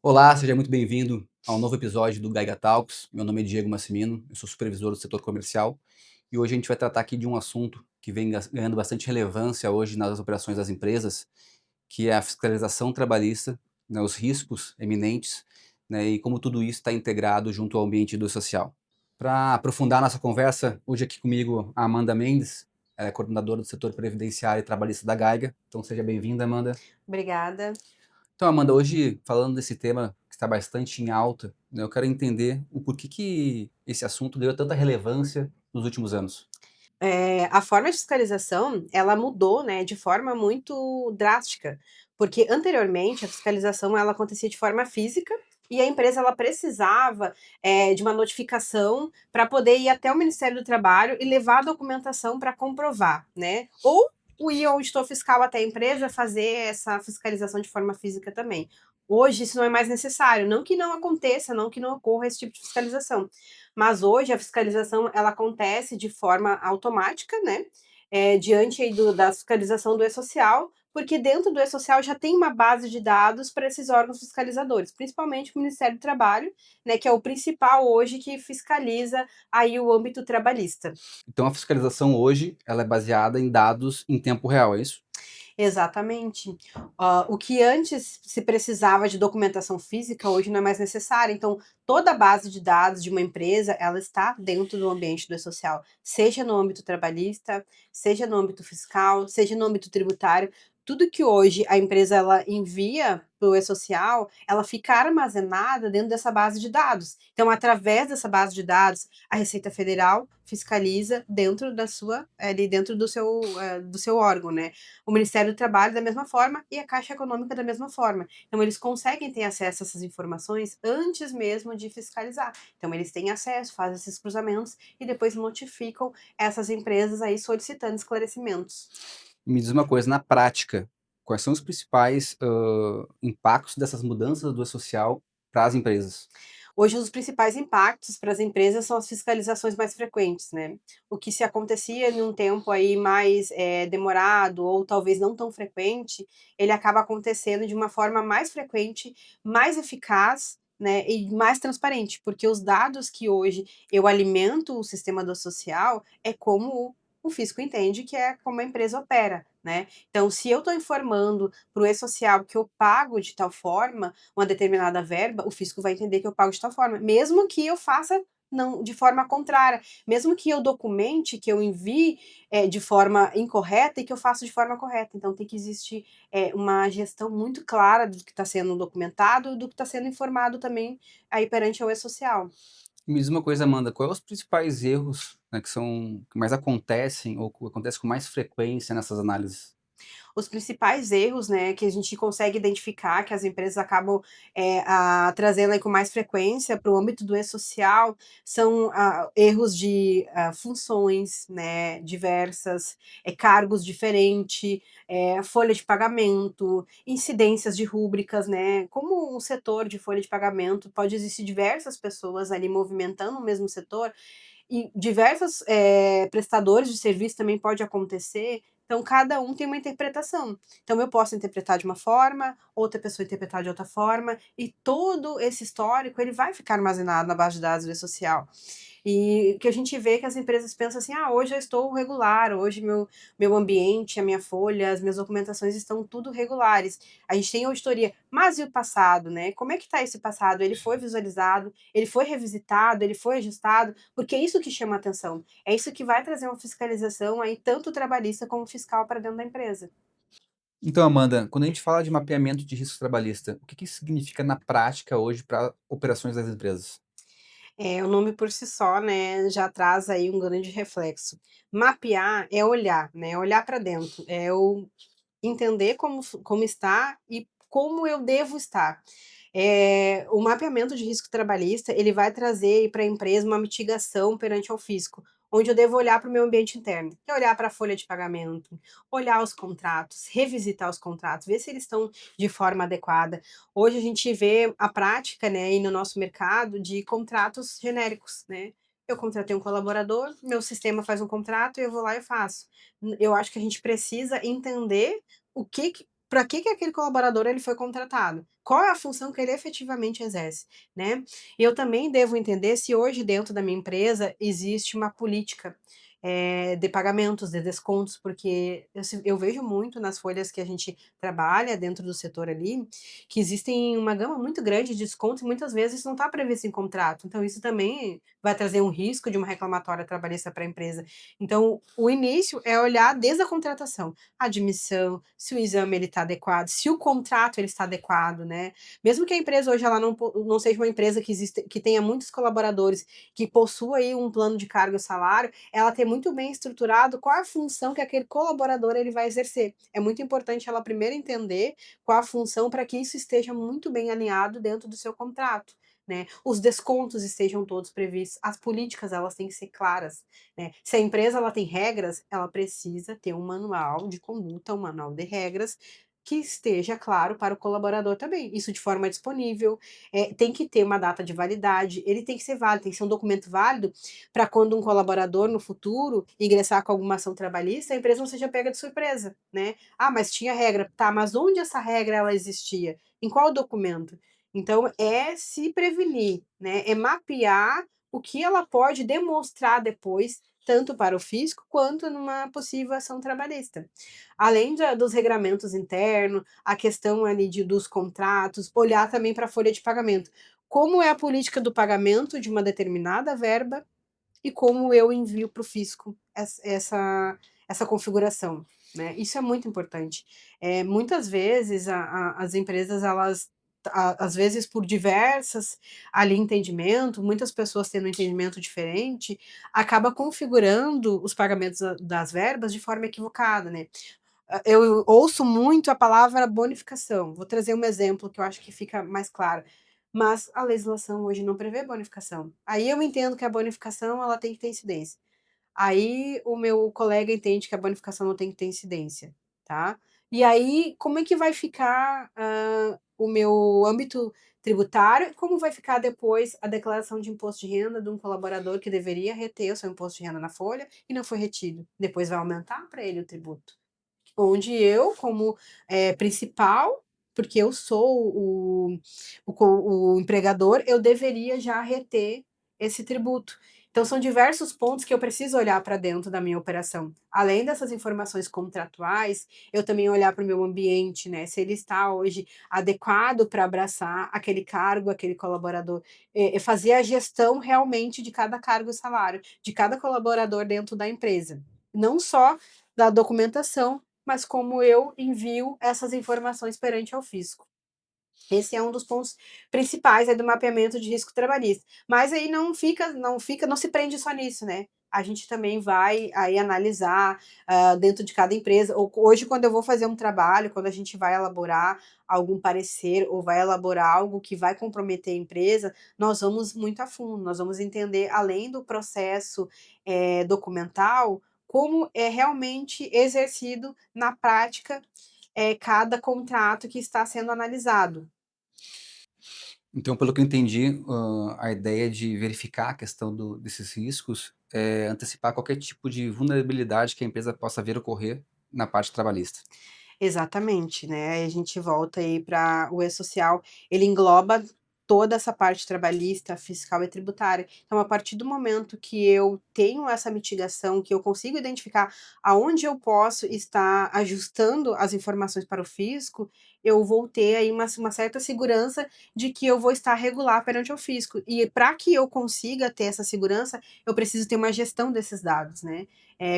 Olá, seja muito bem-vindo a um novo episódio do Gaiga Talks. Meu nome é Diego Massimino, eu sou supervisor do setor comercial e hoje a gente vai tratar aqui de um assunto que vem ganhando bastante relevância hoje nas operações das empresas, que é a fiscalização trabalhista, né, os riscos eminentes, né, e como tudo isso está integrado junto ao ambiente do social. Para aprofundar nossa conversa, hoje aqui comigo a Amanda Mendes, ela é coordenadora do setor previdenciário e trabalhista da Gaiga. Então seja bem-vinda, Amanda. Obrigada. Então, Amanda, hoje falando desse tema que está bastante em alta, né, eu quero entender o porquê que esse assunto ganhou tanta relevância nos últimos anos. A forma de fiscalização, ela mudou, né, de forma muito drástica, porque anteriormente a fiscalização ela acontecia de forma física e a empresa ela precisava, de uma notificação para poder ir até o Ministério do Trabalho e levar a documentação para comprovar, né, ou ir ao auditor fiscal até a empresa fazer essa fiscalização de forma física também. Hoje isso não é mais necessário, não que não aconteça, não que não ocorra esse tipo de fiscalização, mas hoje a fiscalização ela acontece de forma automática, né, diante aí da fiscalização do E-Social, porque dentro do E-Social já tem uma base de dados para esses órgãos fiscalizadores, principalmente o Ministério do Trabalho, né, que é o principal hoje que fiscaliza aí o âmbito trabalhista. Então, a fiscalização hoje ela é baseada em dados em tempo real, é isso? Exatamente. O que antes se precisava de documentação física, hoje não é mais necessário. Então, toda a base de dados de uma empresa, ela está dentro do ambiente do e-social, seja no âmbito trabalhista, seja no âmbito fiscal, seja no âmbito tributário. Tudo que hoje a empresa ela envia para o e-social, ela fica armazenada dentro dessa base de dados. Então, através dessa base de dados, a Receita Federal fiscaliza dentro da sua, ali dentro do seu órgão, né? O Ministério do Trabalho da mesma forma e a Caixa Econômica da mesma forma. Então, eles conseguem ter acesso a essas informações antes mesmo de fiscalizar. Então, eles têm acesso, fazem esses cruzamentos e depois notificam essas empresas aí solicitando esclarecimentos. Me diz uma coisa, na prática, quais são os principais impactos dessas mudanças do social para as empresas? Hoje, os principais impactos para as empresas são as fiscalizações mais frequentes, né? O que se acontecia em um tempo aí mais demorado ou talvez não tão frequente, ele acaba acontecendo de uma forma mais frequente, mais eficaz, né, e mais transparente, porque os dados que hoje eu alimento o sistema do social é como o fisco entende que é como a empresa opera, né? Então, se eu estou informando para o e-social que eu pago de tal forma, uma determinada verba, o fisco vai entender que eu pago de tal forma, mesmo que eu faça não de forma contrária, mesmo que eu documente, que eu envie de forma incorreta e que eu faça de forma correta. Então tem que existir uma gestão muito clara do que está sendo documentado, do que está sendo informado também aí perante o e-social. Me diz uma coisa, Amanda, quais os principais erros, né, que mais acontecem ou que acontecem com mais frequência nessas análises? Os principais erros, né, que a gente consegue identificar, que as empresas acabam trazendo aí com mais frequência para o âmbito do e-social, são erros de funções, né, diversas, cargos diferentes, folha de pagamento, incidências de rúbricas, né, como um setor de folha de pagamento pode existir diversas pessoas ali movimentando o mesmo setor, e diversos, prestadores de serviço também pode acontecer, então cada um tem uma interpretação. Então eu posso interpretar de uma forma, outra pessoa interpretar de outra forma, e todo esse histórico ele vai ficar armazenado na base de dados do e-social. E o que a gente vê é que as empresas pensam assim: "Ah, hoje eu estou regular, hoje meu ambiente, a minha folha, as minhas documentações estão tudo regulares". A gente tem auditoria, mas e o passado, né? Como é que está esse passado? Ele foi visualizado, ele foi revisitado, ele foi ajustado? Porque é isso que chama atenção. É isso que vai trazer uma fiscalização aí tanto trabalhista como fiscal para dentro da empresa. Então, Amanda, quando a gente fala de mapeamento de risco trabalhista, o que isso significa na prática hoje para operações das empresas? O nome por si só, né, já traz aí um grande reflexo. Mapear é olhar, né, olhar para dentro, é eu entender como está e como eu devo estar. O mapeamento de risco trabalhista, ele vai trazer para a empresa uma mitigação perante ao fisco, onde eu devo olhar para o meu ambiente interno, que é olhar para a folha de pagamento, olhar os contratos, revisitar os contratos, ver se eles estão de forma adequada. Hoje a gente vê a prática, né, aí no nosso mercado de contratos genéricos, né. Eu contratei um colaborador, meu sistema faz um contrato e eu vou lá e faço. Eu acho que a gente precisa entender o que para que aquele colaborador ele foi contratado, qual é a função que ele efetivamente exerce, né. Eu também devo entender se hoje dentro da minha empresa existe uma política, de pagamentos, de descontos, porque eu vejo muito nas folhas que a gente trabalha dentro do setor ali, que existem uma gama muito grande de descontos e muitas vezes não está previsto em contrato, então isso também vai trazer um risco de uma reclamatória trabalhista para a empresa. Então, o início é olhar desde a contratação, a admissão, se o exame ele está adequado, se o contrato ele está adequado, né. Mesmo que a empresa hoje ela não seja uma empresa que tenha muitos colaboradores, que possua aí um plano de cargo e salário, ela ter muito bem estruturado qual é a função que aquele colaborador ele vai exercer. É muito importante ela primeiro entender qual a função para que isso esteja muito bem alinhado dentro do seu contrato, né. Os descontos estejam todos previstos, as políticas elas têm que ser claras, né. Se a empresa ela tem regras, ela precisa ter um manual de conduta, um manual de regras, que esteja claro para o colaborador também, isso de forma disponível, tem que ter uma data de validade, ele tem que ser válido, tem que ser um documento válido para quando um colaborador no futuro ingressar com alguma ação trabalhista, a empresa não seja pega de surpresa, né. "Ah, mas tinha regra", tá, mas onde essa regra ela existia? Em qual documento? Então é se prevenir, né, é mapear o que ela pode demonstrar depois, tanto para o fisco quanto numa possível ação trabalhista. Além dos regramentos internos, a questão ali dos contratos, olhar também para a folha de pagamento. Como é a política do pagamento de uma determinada verba e como eu envio para o fisco essa configuração, né. Isso é muito importante. Muitas vezes as empresas elas às vezes por diversas ali entendimento, muitas pessoas tendo um entendimento diferente, acaba configurando os pagamentos das verbas de forma equivocada, né. Eu ouço muito a palavra bonificação. Vou trazer um exemplo que eu acho que fica mais claro, mas a legislação hoje não prevê bonificação. Aí eu entendo que a bonificação ela tem que ter incidência. Aí o meu colega entende que a bonificação não tem que ter incidência, tá. E aí como é que vai ficar, o meu âmbito tributário e como vai ficar depois a declaração de imposto de renda de um colaborador que deveria reter o seu imposto de renda na folha e não foi retido? Depois vai aumentar para ele o tributo. Onde eu, como, principal, porque eu sou o empregador, eu deveria já reter esse tributo. Então são diversos pontos que eu preciso olhar para dentro da minha operação. Além dessas informações contratuais, eu também olhar para o meu ambiente, né, se ele está hoje adequado para abraçar aquele cargo, aquele colaborador, fazer a gestão realmente de cada cargo e salário, de cada colaborador dentro da empresa. Não só da documentação, mas como eu envio essas informações perante ao fisco. Esse é um dos pontos principais aí do mapeamento de risco trabalhista. Mas aí não se prende só nisso, né. A gente também vai aí analisar, dentro de cada empresa ou hoje quando eu vou fazer um trabalho, quando a gente vai elaborar algum parecer ou vai elaborar algo que vai comprometer a empresa, nós vamos muito a fundo, nós vamos entender além do processo, documental, como é realmente exercido na prática, cada contrato que está sendo analisado. Então, pelo que eu entendi, a ideia de verificar a questão desses riscos é antecipar qualquer tipo de vulnerabilidade que a empresa possa ver ocorrer na parte trabalhista. Exatamente, né, aí a gente volta aí para o E-social, ele engloba toda essa parte trabalhista, fiscal e tributária. Então, a partir do momento que eu tenho essa mitigação, que eu consigo identificar aonde eu posso estar ajustando as informações para o fisco, eu vou ter aí uma certa segurança de que eu vou estar regular perante o fisco. E para que eu consiga ter essa segurança, eu preciso ter uma gestão desses dados, né.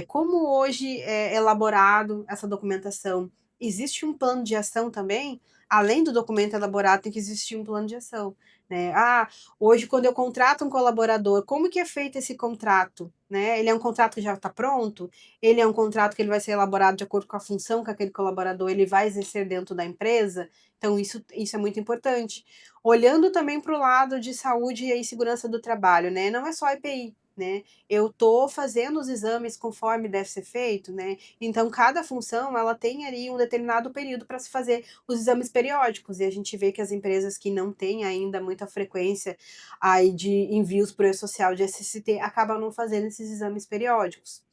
Como hoje é elaborado essa documentação? Existe um plano de ação também? Além do documento elaborado, tem que existir um plano de ação, né. "Ah, hoje quando eu contrato um colaborador, como que é feito esse contrato?", né. Ele é um contrato que já está pronto? Ele é um contrato que ele vai ser elaborado de acordo com a função que aquele colaborador ele vai exercer dentro da empresa? Então isso é muito importante. Olhando também para o lado de saúde e segurança do trabalho, né, não é só EPI, né. Eu estou fazendo os exames conforme deve ser feito, né. Então cada função ela tem ali um determinado período para se fazer os exames periódicos, e a gente vê que as empresas que não têm ainda muita frequência aí de envios para o E-social de SST acabam não fazendo esses exames periódicos.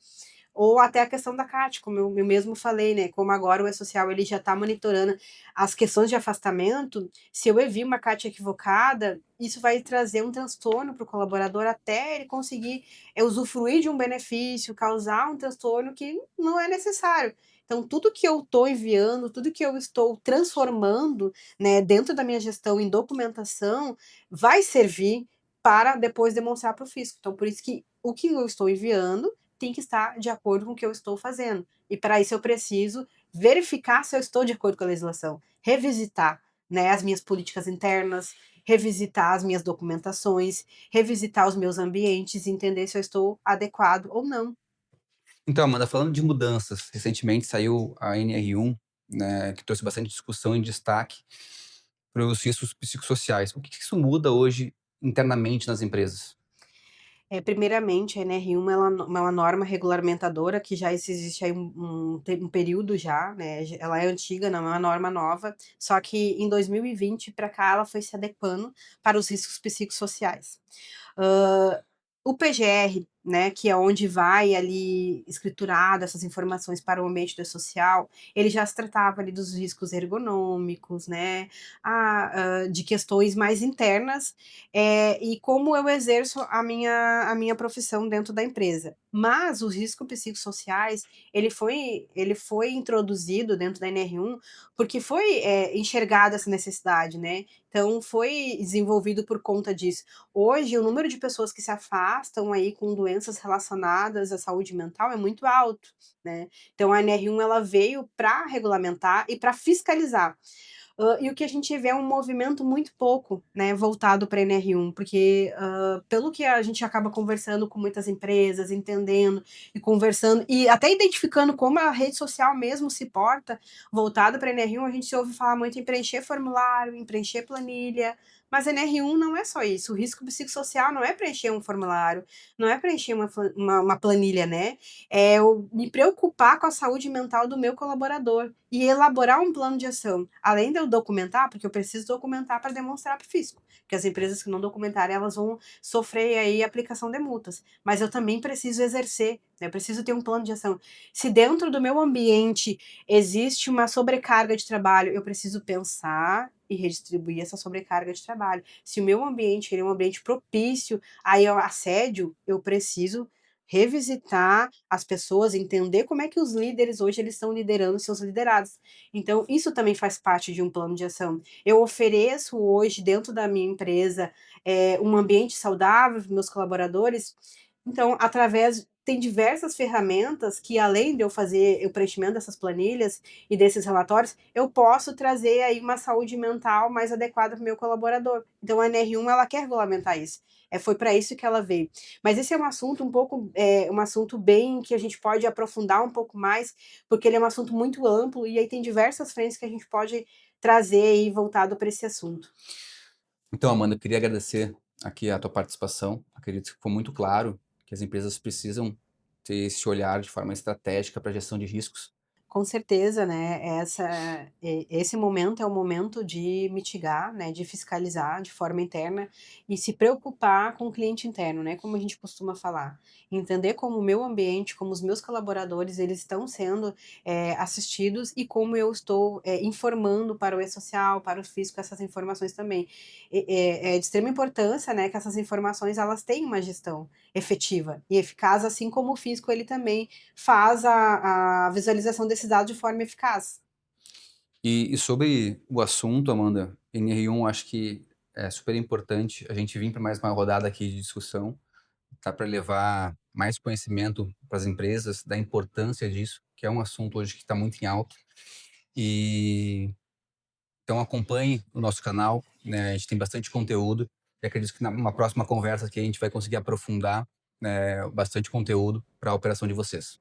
Ou até a questão da CAT, como eu mesmo falei, né, como agora o E-Social ele já está monitorando as questões de afastamento, se eu envio uma CAT equivocada, isso vai trazer um transtorno para o colaborador até ele conseguir usufruir de um benefício, causar um transtorno que não é necessário. Então, tudo que eu estou enviando, tudo que eu estou transformando, né, dentro da minha gestão em documentação, vai servir para depois demonstrar para o fisco. Então, por isso que o que eu estou enviando tem que estar de acordo com o que eu estou fazendo. E para isso eu preciso verificar se eu estou de acordo com a legislação, revisitar, né, as minhas políticas internas, revisitar as minhas documentações, revisitar os meus ambientes, entender se eu estou adequado ou não. Então, Amanda, falando de mudanças, recentemente saiu a NR1, né, que trouxe bastante discussão e destaque para os riscos psicossociais. O que isso muda hoje internamente nas empresas? Primeiramente, a NR1 ela é uma norma regulamentadora que já existe aí um período já, né, ela é antiga, não é uma norma nova, só que em 2020 para cá ela foi se adequando para os riscos psicossociais. Hã, o PGR, né, que é onde vai ali escriturado essas informações para o ambiente do social, ele já se tratava ali dos riscos ergonômicos, né, de questões mais internas, e como eu exerço a minha profissão dentro da empresa. Mas os riscos psicossociais, ele foi introduzido dentro da NR1, porque foi, enxergada essa necessidade, né, então foi desenvolvido por conta disso. Hoje, o número de pessoas que se afastam aí com doenças relacionadas à saúde mental é muito alto, né. Então a NR1 ela veio para regulamentar e para fiscalizar. E o que a gente vê é um movimento muito pouco, né, voltado pra NR1, porque, pelo que a gente acaba conversando com muitas empresas, entendendo e conversando e até identificando como a rede social mesmo se porta, voltado pra NR1, a gente se ouve falar muito em preencher formulário, em preencher planilha, mas NR1 não é só isso, o risco psicossocial não é preencher um formulário, não é preencher uma planilha, né, é eu me preocupar com a saúde mental do meu colaborador e elaborar um plano de ação. Além de eu documentar, porque eu preciso documentar para demonstrar para o fisco, porque as empresas que não documentarem, elas vão sofrer aí aplicação de multas. Mas eu também preciso exercer, né, eu preciso ter um plano de ação. Se dentro do meu ambiente existe uma sobrecarga de trabalho, eu preciso pensar e redistribuir essa sobrecarga de trabalho. Se o meu ambiente ele é um ambiente propício aí ao assédio, eu preciso revisitar as pessoas, entender como é que os líderes hoje eles estão liderando seus liderados. Então, isso também faz parte de um plano de ação. Eu ofereço hoje, dentro da minha empresa, um ambiente saudável para meus colaboradores, então, através tem diversas ferramentas que, além de eu fazer o preenchimento dessas planilhas e desses relatórios, eu posso trazer aí uma saúde mental mais adequada para o meu colaborador. Então, a NR1 ela quer regulamentar isso. Foi para isso que ela veio. Mas esse é um assunto um pouco, um assunto bem que a gente pode aprofundar um pouco mais, porque ele é um assunto muito amplo e aí tem diversas frentes que a gente pode trazer aí voltado para esse assunto. Então, Amanda, eu queria agradecer aqui a tua participação. Acredito que ficou muito claro que as empresas precisam ter esse olhar de forma estratégica para a gestão de riscos. Com certeza, né, esse momento é o momento de mitigar, né, de fiscalizar de forma interna e se preocupar com o cliente interno, né, como a gente costuma falar. Entender como o meu ambiente, como os meus colaboradores, eles estão sendo, assistidos e como eu estou, informando para o E-Social, para o fisco essas informações também. É de extrema importância, né, que essas informações elas tenham uma gestão efetiva e eficaz, assim como o fisco ele também faz a visualização desses dados de forma eficaz. E sobre o assunto, Amanda, NR1 acho que é super importante a gente vir para mais uma rodada aqui de discussão, tá, para levar mais conhecimento para as empresas da importância disso, que é um assunto hoje que está muito em alta. E então acompanhe o nosso canal, né, a gente tem bastante conteúdo e acredito que numa próxima conversa aqui a gente vai conseguir aprofundar, bastante conteúdo para a operação de vocês.